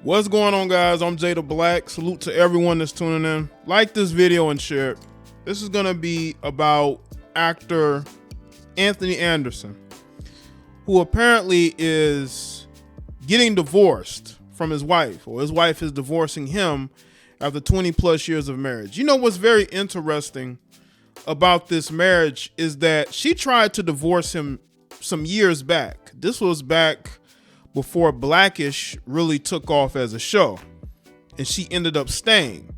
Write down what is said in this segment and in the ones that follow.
What's going on, guys? I'm Jay the Black. Salute to everyone that's tuning in. Like this video and share it. This is gonna be about actor Anthony Anderson, who apparently is getting divorced from his wife, or his wife is divorcing him after 20 plus years of marriage. You know what's very interesting about this marriage is that she tried to divorce him some years back. This was back before Blackish really took off as a show, and she ended up staying.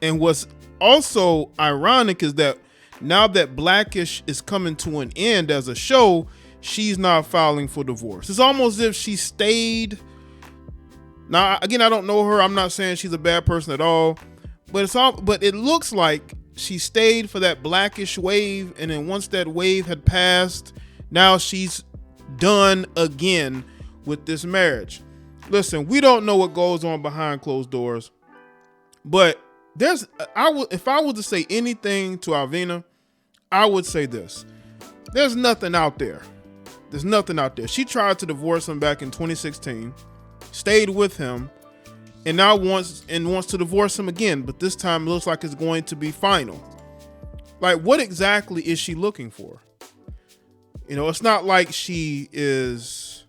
And what's also ironic is that now that Blackish is coming to an end as a show, she's not filing for divorce. It's almost as if she stayed. Now, again, I don't know her. I'm not saying she's a bad person at all, but it looks like she stayed for that Blackish wave, and then once that wave had passed, now she's done again with this marriage. Listen, we don't know what goes on behind closed doors, but if I were to say anything to Alvina, I would say this: there's nothing out there. There's nothing out there. She tried to divorce him back in 2016, stayed with him, and now wants to divorce him again, but this time it looks like it's going to be final. Like, what exactly is she looking for? You know, it's not like she is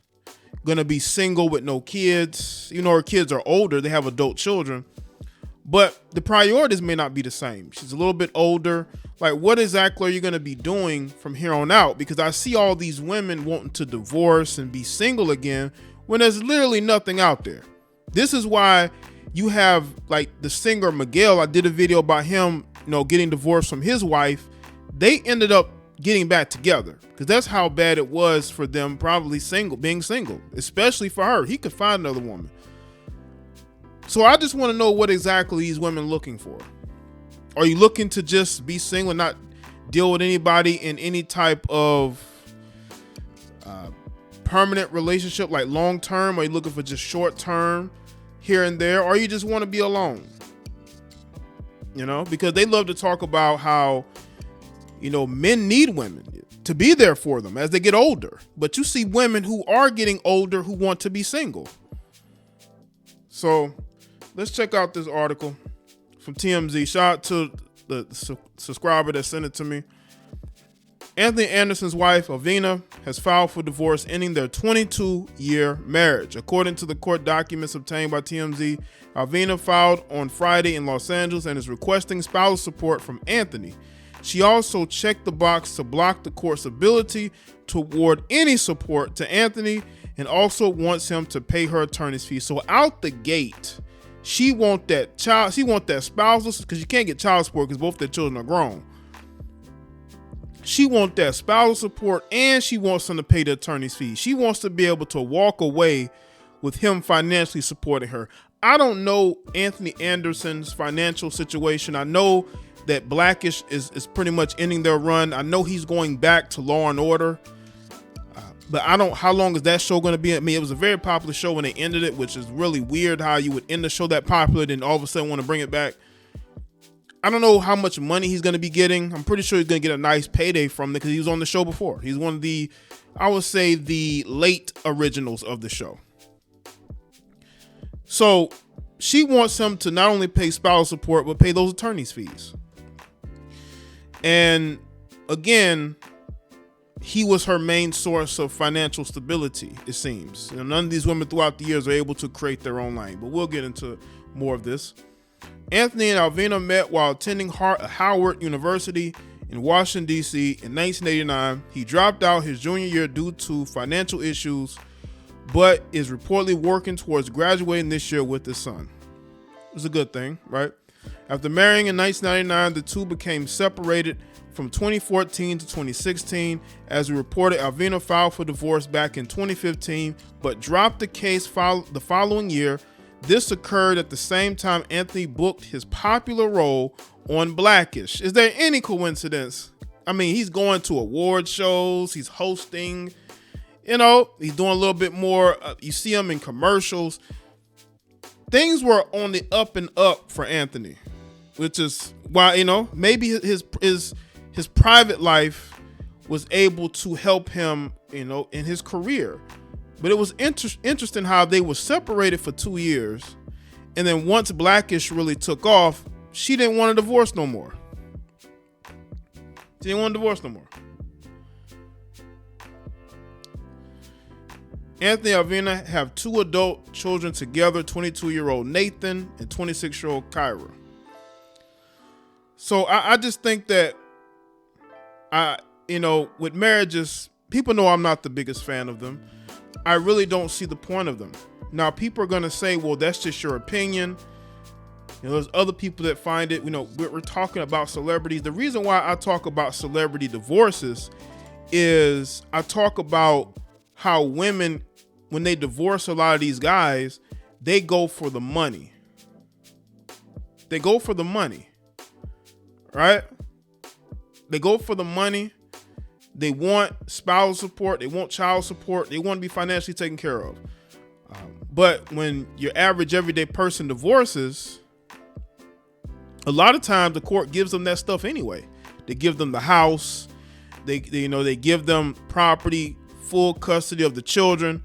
gonna be single with no kids. You know, her kids are older, they have adult children, but the priorities may not be the same. She's a little bit older. Like, what exactly are you gonna be doing from here on out? Because I see all these women wanting to divorce and be single again when there's literally nothing out there. This is why you have, like, the singer Miguel. I did a video about him, you know, getting divorced from his wife. They ended up getting back together because that's how bad it was for them, probably being single, especially for her. He could find another woman. So I just want to know what exactly these women looking for. Are you looking to just be single and not deal with anybody in any type of permanent relationship, like long term? Are you looking for just short term here and there? Or you just want to be alone? You know, because they love to talk about how, you know, men need women to be there for them as they get older. But you see women who are getting older who want to be single. So let's check out this article from TMZ. Shout out to the subscriber that sent it to me. Anthony Anderson's wife, Alvina, has filed for divorce, ending their 22-year marriage. According to the court documents obtained by TMZ, Alvina filed on Friday in Los Angeles and is requesting spousal support from Anthony. She also checked the box to block the court's ability to award any support to Anthony, and also wants him to pay her attorney's fees. So out the gate, she want that spousal, because you can't get child support because both their children are grown. She wants that spousal support, and she wants him to pay the attorney's fees. She wants to be able to walk away with him financially supporting her. I don't know Anthony Anderson's financial situation. I know that Blackish is pretty much ending their run. I know he's going back to Law and Order, but how long is that show going to be? I mean, it was a very popular show when they ended it, which is really weird how you would end the show that popular then all of a sudden want to bring it back. I don't know how much money he's going to be getting. I'm pretty sure he's going to get a nice payday from it because he was on the show before. He's one of the, I would say, the late originals of the show. So she wants him to not only pay spousal support, but pay those attorney's fees. And again, he was her main source of financial stability, it seems. You know, none of these women throughout the years are able to create their own lane, but we'll get into more of this. Anthony and Alvina met while attending Howard University in Washington, D.C. in 1989. He dropped out his junior year due to financial issues, but is reportedly working towards graduating this year with his son. It's a good thing, right? After marrying in 1999, the two became separated from 2014 to 2016. As we reported, Alvina filed for divorce back in 2015, but dropped the case the following year. This occurred at the same time Anthony booked his popular role on Blackish. Is there any coincidence? I mean, he's going to award shows, he's hosting, you know, he's doing a little bit more. You see him in commercials. Things were on the up and up for Anthony, which is why, you know, maybe his private life was able to help him, you know, in his career. But it was interesting how they were separated for 2 years. And then once Blackish really took off, she didn't want a divorce no more. She didn't want a divorce no more. Anthony and Alvina have 2 adult children together, 22-year-old Nathan and 26-year-old Kyra. So I just think that, with marriages, people know I'm not the biggest fan of them. I really don't see the point of them. Now, people are going to say, well, that's just your opinion. There's other people that find it, we're talking about celebrities. The reason why I talk about celebrity divorces is I talk about how women, when they divorce a lot of these guys, they go for the money. They go for the money, right? They go for the money. They want spousal support. They want child support. They want to be financially taken care of. But when your average everyday person divorces, a lot of times the court gives them that stuff anyway. They give them the house. They give them property, full custody of the children.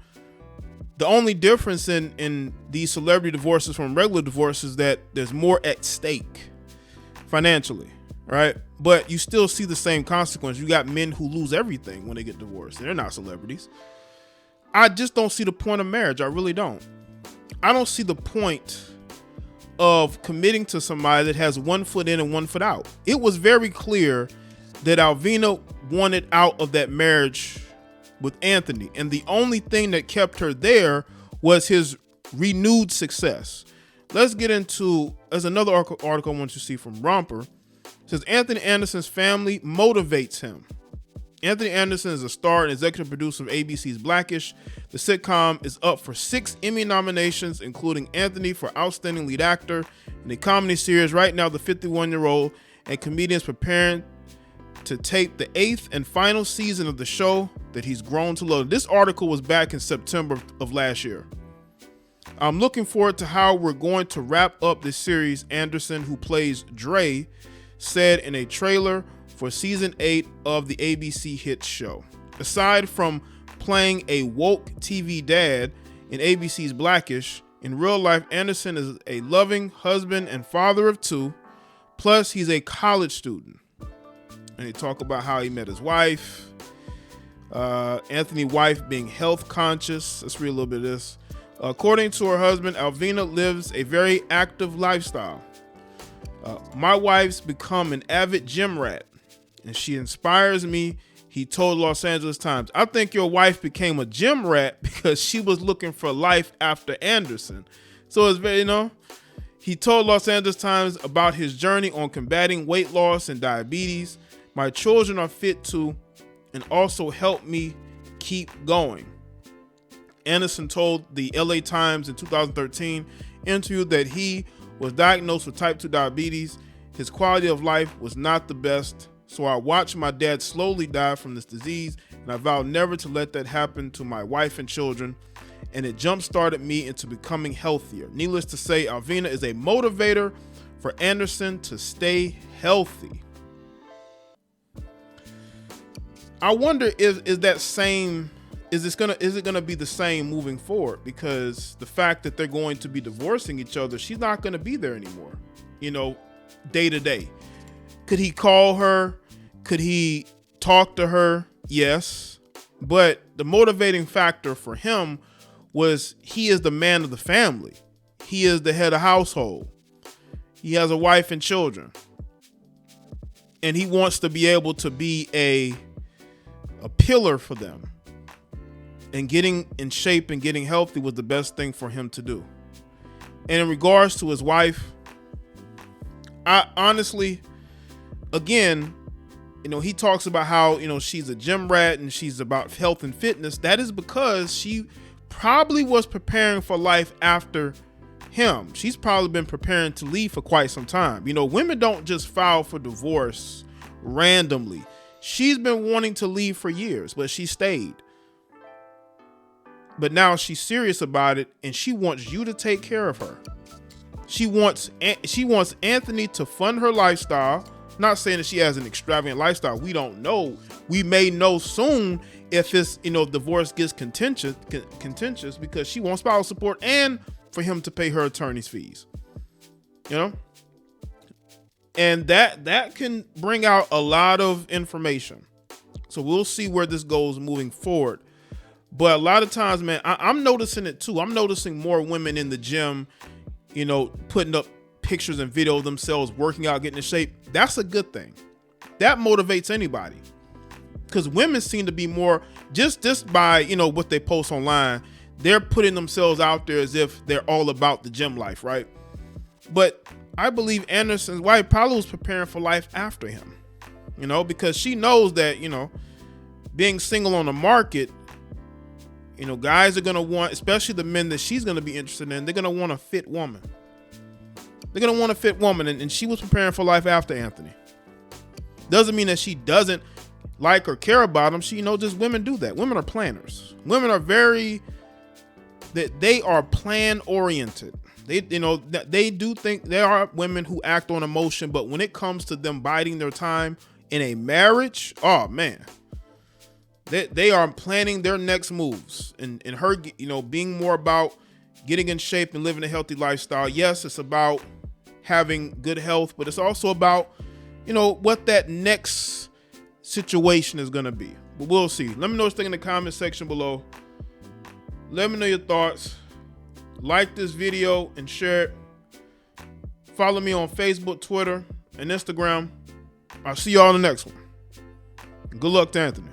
The only difference in these celebrity divorces from regular divorces is that there's more at stake financially, right? But you still see the same consequence. You got men who lose everything when they get divorced. They're not celebrities. I just don't see the point of marriage. I really don't. I don't see the point of committing to somebody that has 1 foot in and 1 foot out. It was very clear that Alvina wanted out of that marriage with Anthony, and the only thing that kept her there was his renewed success. Let's get into, there's another article I want you to see from Romper. It says Anthony Anderson's family motivates him. Anthony Anderson is a star and executive producer of ABC's Blackish. The sitcom is up for 6 Emmy nominations, including Anthony for Outstanding Lead Actor in the comedy series. Right now, the 51-year-old and comedian is preparing to tape the 8th and final season of the show that he's grown to love. This article was back in September of last year. I'm looking forward to how we're going to wrap up this series, Anderson, who plays Jaye, said in a trailer for season 8 of the ABC hit show. Aside from playing a woke TV dad in ABC's Blackish, in real life, Anderson is a loving husband and father of 2. Plus, he's a college student. And they talk about how he met his wife. Anthony's wife being health conscious. Let's read a little bit of this. According to her husband, Alvina lives a very active lifestyle. My wife's become an avid gym rat, and she inspires me, he told Los Angeles Times. I think your wife became a gym rat because she was looking for life after Anderson. So it's very, he told Los Angeles Times about his journey on combating weight loss and diabetes. My children are fit too and also help me keep going. Anderson told the LA Times in 2013 interview that he was diagnosed with type 2 diabetes. His quality of life was not the best, so I watched my dad slowly die from this disease, and I vowed never to let that happen to my wife and children, and it jump-started me into becoming healthier. Needless to say, Alvina is a motivator for Anderson to stay healthy. I wonder is it gonna be the same moving forward? Because the fact that they're going to be divorcing each other, she's not gonna be there anymore, day to day. Could he call her? Could he talk to her? Yes. But the motivating factor for him was he is the man of the family. He is the head of household. He has a wife and children. And he wants to be able to be a pillar for them. And getting in shape and getting healthy was the best thing for him to do. And in regards to his wife, I honestly, again, he talks about how, she's a gym rat and she's about health and fitness. That is because she probably was preparing for life after him. She's probably been preparing to leave for quite some time. Women don't just file for divorce randomly. She's been wanting to leave for years, but she stayed. But now she's serious about it, and she wants you to take care of her. She wants Anthony to fund her lifestyle. Not saying that she has an extravagant lifestyle. We don't know. We may know soon if this, divorce gets contentious because she wants spousal support and for him to pay her attorney's fees. You know? And that can bring out a lot of information. So we'll see where this goes moving forward. But a lot of times, man, I'm noticing it too. I'm noticing more women in the gym, you know, putting up pictures and video of themselves working out, getting in shape. That's a good thing. That motivates anybody. Because women seem to be more, just by, you know, what they post online, they're putting themselves out there as if they're all about the gym life, right? But I believe Anderson's wife probably was preparing for life after him, you know, because she knows that, you know, being single on the market, you know, guys are going to want, especially the men that she's going to be interested in, they're going to want a fit woman. They're going to want a fit woman. And she was preparing for life after Anthony. Doesn't mean that she doesn't like or care about him. She, you know, just women do that. Women are planners. Women are they are plan oriented. They, you know, they do think there are women who act on emotion, but when it comes to them biding their time in a marriage, oh man, they are planning their next moves. And her, you know, being more about getting in shape and living a healthy lifestyle. Yes, it's about having good health, but it's also about, you know, what that next situation is going to be. But we'll see. Let me know what you think in the comment section below. Let me know your thoughts. Like this video and share it. Follow me on Facebook, Twitter, and Instagram. I'll see y'all in the next one. Good luck to Anthony.